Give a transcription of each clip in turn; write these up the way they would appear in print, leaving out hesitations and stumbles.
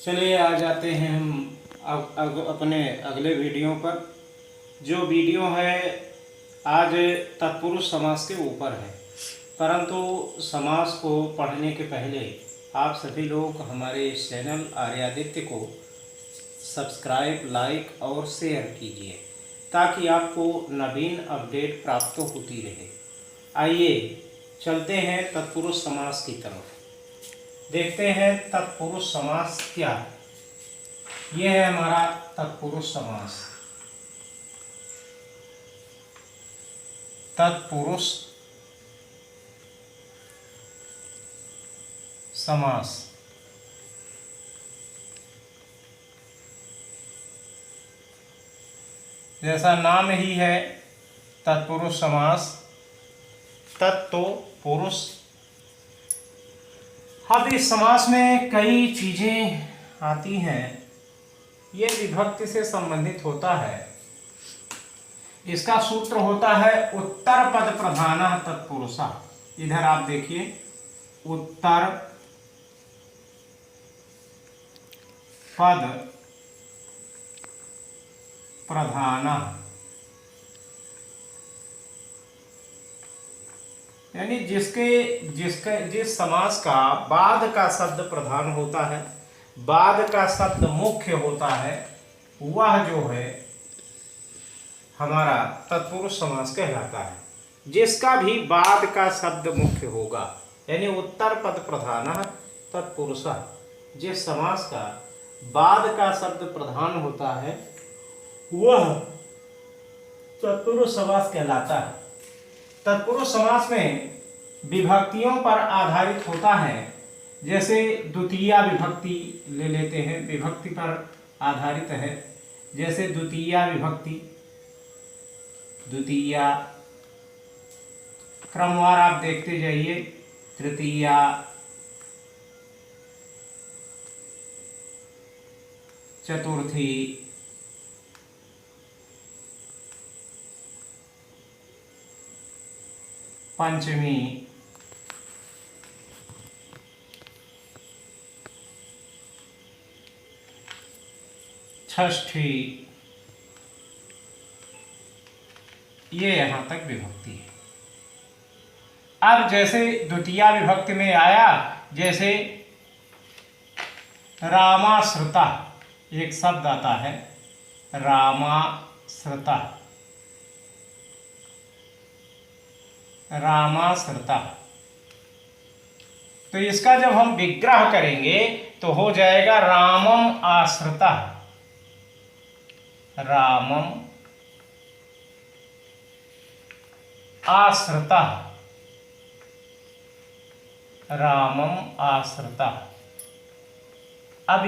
चलिए आ जाते हैं हम अपने अगले वीडियो पर। जो वीडियो है आज तत्पुरुष समास के ऊपर है, परंतु समास को पढ़ने के पहले आप सभी लोग हमारे इस चैनल आर्यादित्य को सब्सक्राइब, लाइक और शेयर कीजिए ताकि आपको नवीन अपडेट प्राप्त होती रहे। आइए चलते हैं तत्पुरुष समास की तरफ। देखते हैं तत्पुरुष समास क्या है। यह है हमारा तत्पुरुष समास। तत्पुरुष समास जैसा नाम ही है तत्पुरुष समास, तत्तो पुरुष। अब इस समास में कई चीजें आती हैं। ये विभक्ति से संबंधित होता है। इसका सूत्र होता है उत्तर पद प्रधान तत्पुरुषा। इधर आप देखिए, उत्तर पद प्रधान, यानी जिस समास का बाद का शब्द प्रधान होता है, बाद का शब्द मुख्य होता है, वह जो है हमारा तत्पुरुष समास कहलाता है। जिसका भी बाद का शब्द मुख्य होगा, यानी उत्तर पद प्रधान तत्पुरुष। जिस समास का बाद का शब्द प्रधान होता है वह तत्पुरुष समास कहलाता है। तत्पुरुष समास में विभक्तियों पर आधारित होता है। जैसे द्वितीया विभक्ति ले लेते हैं, विभक्ति पर आधारित है। जैसे द्वितीया विभक्ति, द्वितीया क्रमवार आप देखते जाइए, तृतीया, चतुर्थी, पंचमी, षष्ठी, ये यहां तक विभक्ति है। अब जैसे द्वितीया विभक्ति में आया, जैसे रामाश्रिता एक शब्द आता है, रामाश्रिता, रामाश्रिता। तो इसका जब हम विग्रह करेंगे तो हो जाएगा रामम आश्रिता, रामम आश्रिता, रामम आश्रिता। अब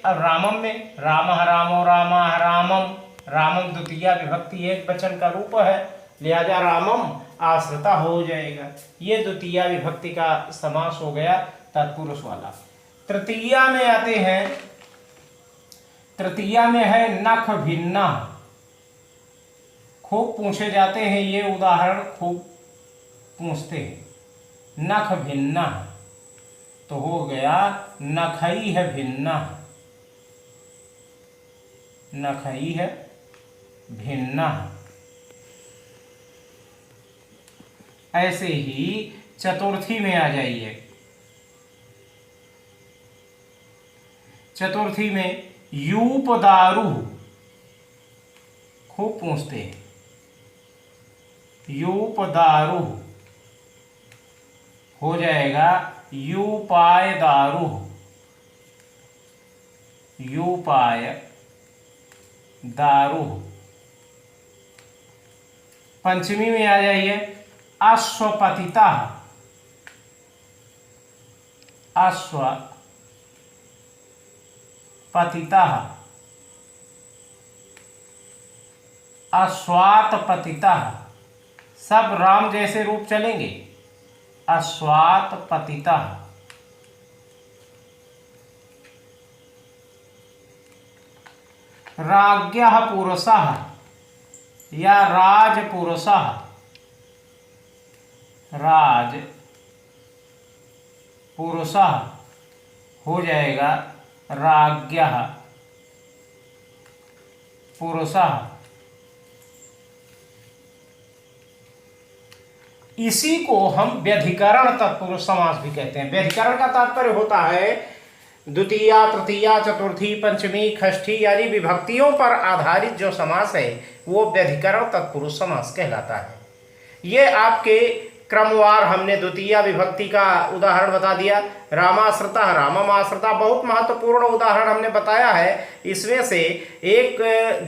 रामम में रामः रामो रामाः रामम, रामम द्वितीया विभक्ति एक वचन का रूप है, लिहाजा रामम आश्रिता हो जाएगा। ये द्वितीया विभक्ति का समास हो गया तत्पुरुष वाला। तृतीया में आते हैं, तृतीया में है नख भिन्ना। खूब पूछे जाते हैं ये उदाहरण, खूब पूछते हैं। नख भिन्ना तो हो गया नखई है भिन्ना, नखई है भिन्ना। ऐसे ही चतुर्थी में आ जाइए। चतुर्थी में यूपदारु, खूब पूछते हैं, यूपदारु हो जाएगा यूपाय दारु, यूपाय दारु। पंचमी में आ जाइए, अश्वपतिता, अश्वपतिता, अश्वातपतिता। सब राम जैसे रूप चलेंगे। अश्वातपतिता, राज्ञः पुरुषः या राजपुरुषः, राज पुरुषः हो जाएगा राज्ञः पुरुषः। इसी को हम व्यधिकरण तत्पुरुष समास भी कहते हैं। व्यधिकरण का तात्पर्य होता है द्वितीया, तृतीया, चतुर्थी, पंचमी, षष्ठी यानी विभक्तियों पर आधारित जो समास है वो व्यधिकरण तत्पुरुष समास कहलाता है। ये आपके क्रमवार हमने द्वितीया विभक्ति का उदाहरण बता दिया। रामाश्रिता, राममाश्रिता बहुत महत्वपूर्ण उदाहरण हमने बताया है। इसमें से एक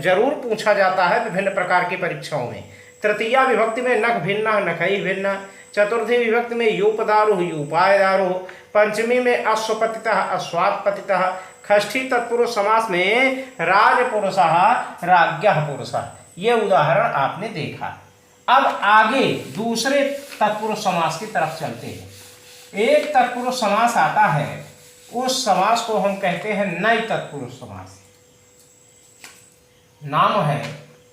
जरूर पूछा जाता है विभिन्न प्रकार की परीक्षाओं में। तृतीया विभक्ति में नख भिन्न, नखई भिन्न। चतुर्थी विभक्ति में यूपदारुः, यूपायदारुः। पंचमी में अश्वपतितः, अश्वात्पतितः। षष्ठी तत्पुरुष समास में राजपुरुषः, राज्ञः पुरुषः। ये उदाहरण आपने देखा। अब आगे दूसरे तत्पुरुष समास की तरफ चलते हैं। एक तत्पुरुष समास आता है, उस समास को हम कहते हैं नई तत्पुरुष समास। नाम है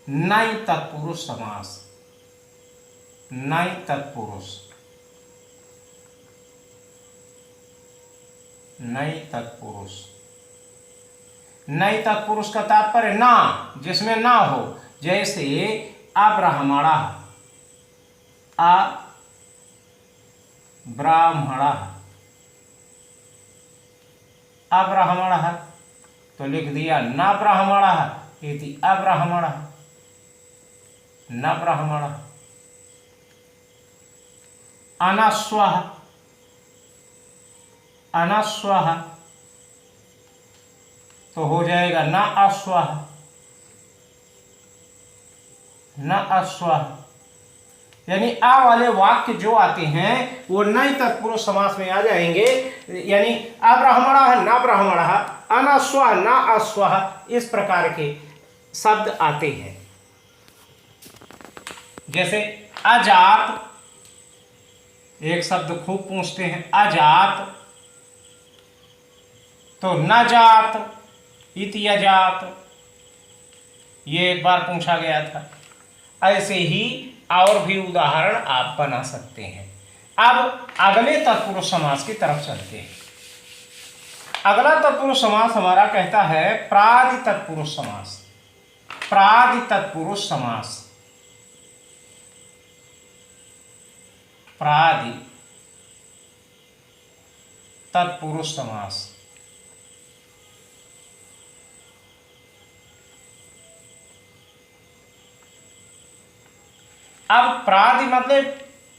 नई तत्पुरुष समास। नई तत्पुरुष, नई तत्पुरुष। नई तत्पुरुष का तात्पर्य ना, जिसमें ना हो। जैसे अब्राह्मणः, अब्राह्मणः, अब्राह्मणः तो लिख दिया न ब्राह्मणः इति अब्राह्मणः, न ब्राह्मणः। अनश्वः, अनश्वः तो हो जाएगा न अश्वः, न अश्वः। यानी आ वाले वाक्य जो आते हैं वो नई तत्पुरुष समास में आ जाएंगे। यानी अब्राह्मणः न ब्राह्मणः, अनश्वः न अश्वः, इस प्रकार के शब्द आते हैं। जैसे अजात, एक शब्द खूब पूछते हैं, अजात तो न जात इति अजात, ये एक बार पूछा गया था। ऐसे ही और भी उदाहरण आप बना सकते हैं। अब अगले तत्पुरुष समास की तरफ चलते हैं। अगला तत्पुरुष समास हमारा कहता है प्रादि तत्पुरुष समास। प्रादि तत्पुरुष समास, प्रादि तत्पुरुष समास। अब प्रादि मतलब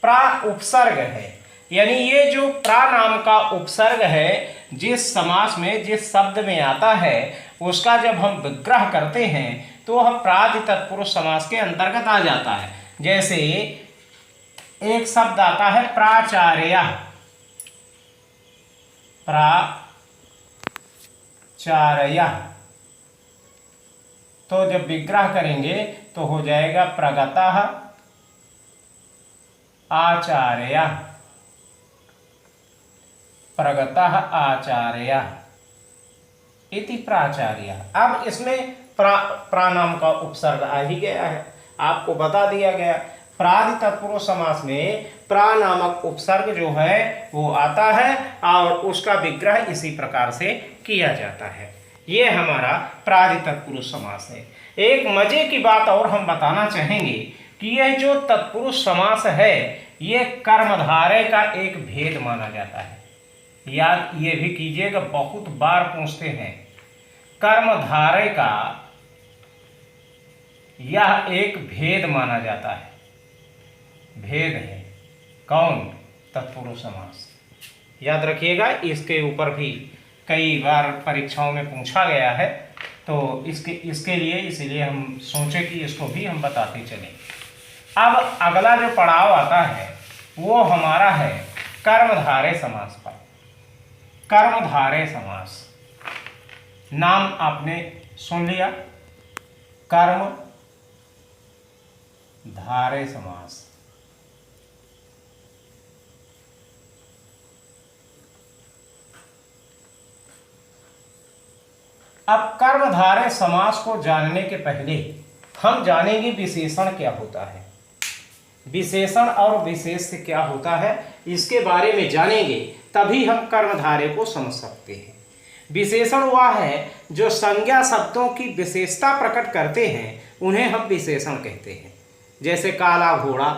प्रा उपसर्ग है। यानी ये जो प्रा नाम का उपसर्ग है, जिस समास में जिस शब्द में आता है उसका जब हम विग्रह करते हैं तो वह प्रादि तत्पुरुष समास के अंतर्गत आ जाता है। जैसे एक शब्द आता है प्राचार्य, प्राचार्य तो जब विग्रह करेंगे तो हो जाएगा प्रगतः आचार्य, प्रगतः आचार्य इति प्राचार्य। अब इसमें प्रा नाम का उपसर्ग आ ही गया है, आपको बता दिया गया। प्रादि तत्पुरुष समास में प्रा नामक उपसर्ग जो है वो आता है और उसका विग्रह इसी प्रकार से किया जाता है। ये हमारा प्रादि तत्पुरुष समास है। एक मजे की बात और हम बताना चाहेंगे कि यह जो तत्पुरुष समास है ये कर्मधारय का एक भेद माना जाता है। याद ये भी कीजिएगा, बहुत बार पूछते हैं। कर्मधारय का यह एक भेद माना जाता है, भेद है। कौन? तत्पुरुष समास। याद रखिएगा, इसके ऊपर भी कई बार परीक्षाओं में पूछा गया है, तो इसके लिए इसीलिए हम सोचे कि इसको भी हम बताते चलें। अब अगला जो पड़ाव आता है वो हमारा है कर्मधारय समास पर। कर्मधारय समास, नाम आपने सुन लिया, कर्मधारय समास। अब कर्मधारय समास को जानने के पहले हम जानेंगे विशेषण क्या होता है। विशेषण और विशेष क्या होता है इसके बारे में जानेंगे, तभी हम कर्मधारय को समझ सकते हैं। विशेषण वह है जो संज्ञा शब्दों की विशेषता प्रकट करते हैं, उन्हें हम विशेषण कहते हैं। जैसे काला घोड़ा,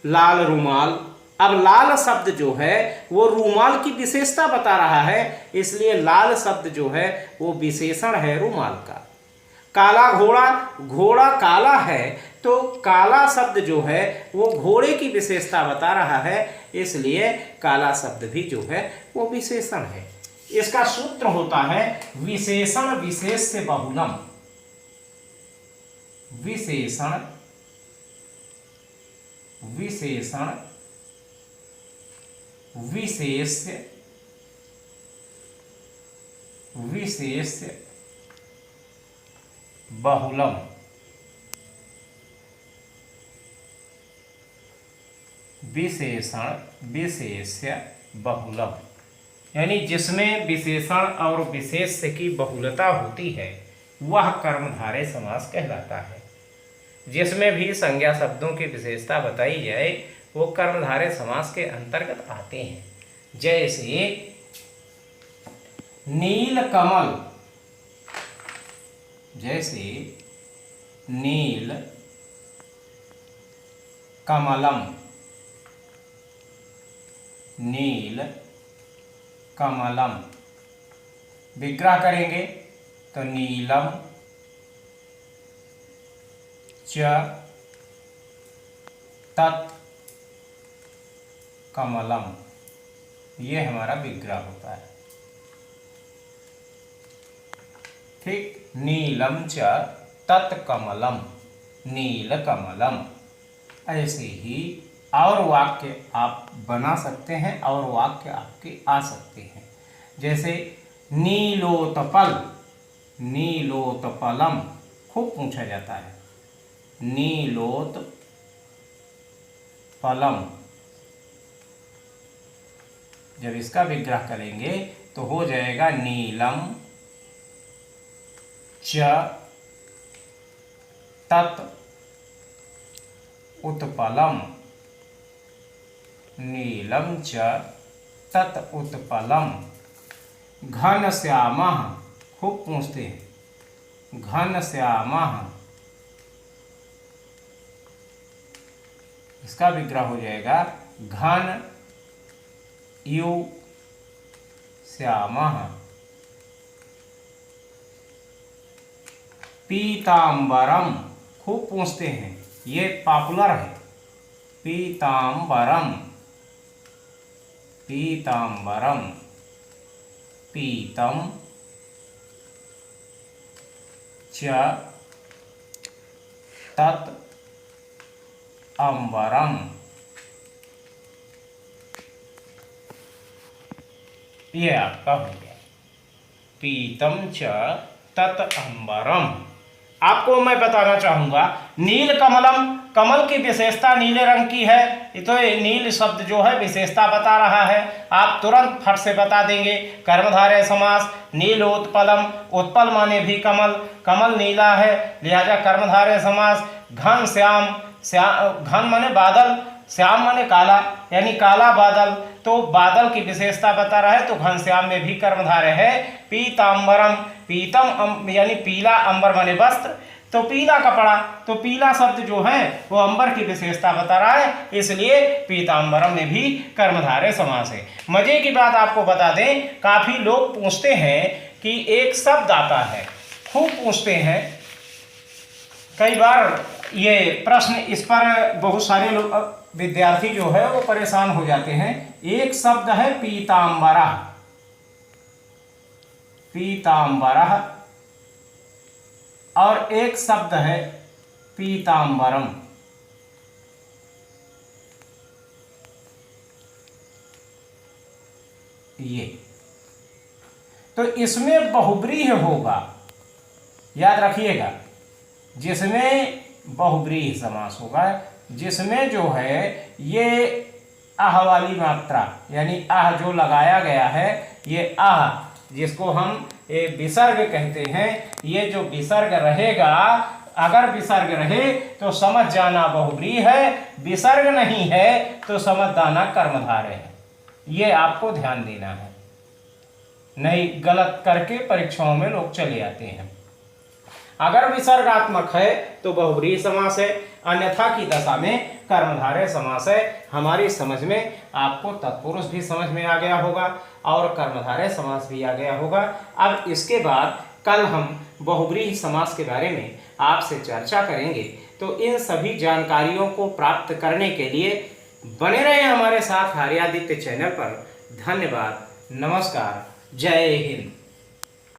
लाल रुमाल। अब लाल शब्द जो है वो रुमाल की विशेषता बता रहा है, इसलिए लाल शब्द जो है वो विशेषण है रुमाल का। काला घोड़ा, घोड़ा काला है तो काला शब्द जो है वो घोड़े की विशेषता बता रहा है, इसलिए काला शब्द भी जो है वो विशेषण है। इसका सूत्र होता है विशेषण विशेष्य बहुलम। विशेषण विशेषण विशेष्य विशेष्य बहुलम। विशेषण विशेष्य बहुलम, यानी जिसमें विशेषण और विशेष्य की बहुलता होती है वह कर्मधारय समास कहलाता है। जिसमें भी संज्ञा शब्दों की विशेषता बताई जाए वो कर्मधारय समास के अंतर्गत आते हैं। जैसे नील कमल, जैसे नील कमलम, नील कमलम। विग्रह करेंगे तो नीलम च तत् कमलम, ये हमारा विग्रह होता है। ठीक, नीलम च तत् कमलम, नील कमलम। ऐसे ही और वाक्य आप बना सकते हैं और वाक्य आपके आ सकते हैं। जैसे नीलोत्पल, नीलोत्पलम खूब पूछा जाता है। नीलोत्पलम, जब इसका विग्रह करेंगे तो हो जाएगा नीलम च तत् उत्पलम, नीलम च तत् उत्पलम। घनश्यामः खूब पूछते हैं, घनश्यामः, इसका विग्रह हो जाएगा घन यु श्यामः। पीतांबरम खूब पूछते हैं, ये पॉपुलर है। पीतांबरम, पीतांबरम, पीतम च तत् अंबरम। ये आपका हो गया पीतम च तत् अंबरम। आपको मैं बताना चाहूंगा नील कमलम, कमल की विशेषता नीले रंग की है, तो ये नील शब्द जो है विशेषता बता रहा है। आप तुरंत फट से बता देंगे कर्मधारय समास। नीलोत्पलम, उत्पल माने भी कमल, कमल नीला है, लिहाजा कर्मधारय समास। घन श्याम, घन माने बादल, श्याम माने काला, यानी काला बादल, तो बादल की विशेषता बता रहा है, तो घनश्याम में भी कर्मधारय है। पीतांबरम, पीतम यानी पीला, अंबर माने वस्त्र, तो पीला कपड़ा, तो पीला शब्द जो है वो अंबर की विशेषता बता रहा है, इसलिए पीतांबरम में भी कर्मधारय समास है। मजे की बात आपको बता दें, काफी लोग पूछते हैं कि एक शब्द आता है, खूब पूछते हैं, कई बार ये प्रश्न, इस पर बहुत सारे लोग विद्यार्थी जो है वो परेशान हो जाते हैं। एक शब्द है पीतांबरा, पीतांबरा, और एक शब्द है पीतांबरम। ये तो इसमें बहुब्रीहि होगा, याद रखिएगा, जिसमें बहुब्रीहि समास होगा, जिसमें जो है ये आह वाली मात्रा, यानी आह जो लगाया गया है, ये आह जिसको हम ये विसर्ग कहते हैं, ये जो विसर्ग रहेगा, अगर विसर्ग रहे तो समझ जाना बहुब्रीहि है, विसर्ग नहीं है तो समझ जाना कर्मधारय है। ये आपको ध्यान देना है। नहीं, गलत करके परीक्षाओं में लोग चले आते हैं। अगर विसर्गात्मक है तो बहुव्रीहि समास है, अन्यथा की दशा में कर्मधारय समास है। हमारी समझ में आपको तत्पुरुष भी समझ में आ गया होगा और कर्मधारय समास भी आ गया होगा। अब इसके बाद कल हम बहुव्रीहि समास के बारे में आपसे चर्चा करेंगे। तो इन सभी जानकारियों को प्राप्त करने के लिए बने रहे हमारे साथ आर्यादित्य चैनल पर। धन्यवाद, नमस्कार, जय हिंद।